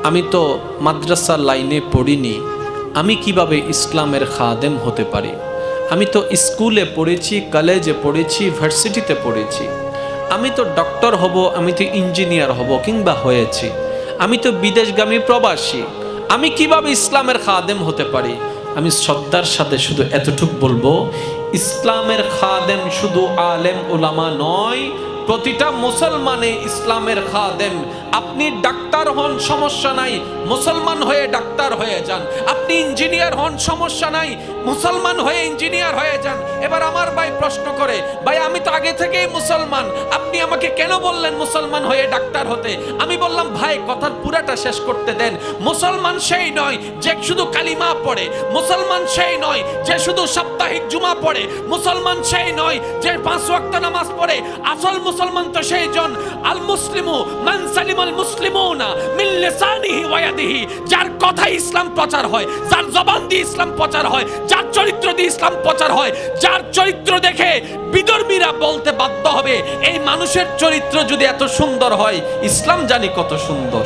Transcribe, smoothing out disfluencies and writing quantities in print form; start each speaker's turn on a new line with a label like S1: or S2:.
S1: আমি তো মাদ্রাসার লাইনে পড়িনি, আমি কিভাবে ইসলামের খাদেম হতে পারি? আমি তো স্কুলে পড়েছি, কলেজে পড়েছি, ভার্সিটিতে পড়েছি। আমি তো ডক্টর হব, আমি তো ইঞ্জিনিয়ার হব কিংবা হয়েছি। আমি তো বিদেশগামী প্রবাসী, আমি কিভাবে ইসলামের খাদেম হতে পারি? আমি শ্রদ্ধার সাথে শুধু এতটুক বলবো, ইসলামের খাদেম শুধু আলেম ওলামা নয়, প্রতিটা মুসলমানে ইসলামের খাদেম। আপনি ডাক্তার হন, সমস্যা নাই, মুসলমান হয়ে ডাক্তার হয়ে যান। আপনি ইঞ্জিনিয়ার হন, সমস্যা নাই, মুসলমান হয়ে ইঞ্জিনিয়ার হয়ে যান। এবার আমার ভাই প্রশ্ন করে, ভাই আমি তো আগে থেকেই মুসলমান, আপনি আমাকে কেন বললেন মুসলমান হয়ে ডাক্তার হতে? আমি বললাম, ভাই কথার পুরাটা শেষ করতে দেন। মুসলমান সেই নয় যে শুধু কালিমা পড়ে, মুসলমান সেই নয় যে শুধু সাপ্তাহিক জুমা পড়ে, মুসলমান সেই নয় যে 5 ওয়াক্ত নামাজ পড়ে। আসল মুসলমান তো সেই জন, আল মুসলিমু মান সালিমাল মুসলিমুনা মিন লিসানিহি ওয়া ইয়াদিহি, যার কথা ইসলাম প্রচার হয়, যার জবান দিয়ে ইসলাম প্রচার হয়, যার চরিত্র দিয়ে ইসলাম প্রচার হয়, যার চরিত্র দেখে বিধর্মীরা বলতে বাধ্য হবে এই মানুষের চরিত্র যদি এত সুন্দর হয়, ইসলাম জানি কত সুন্দর।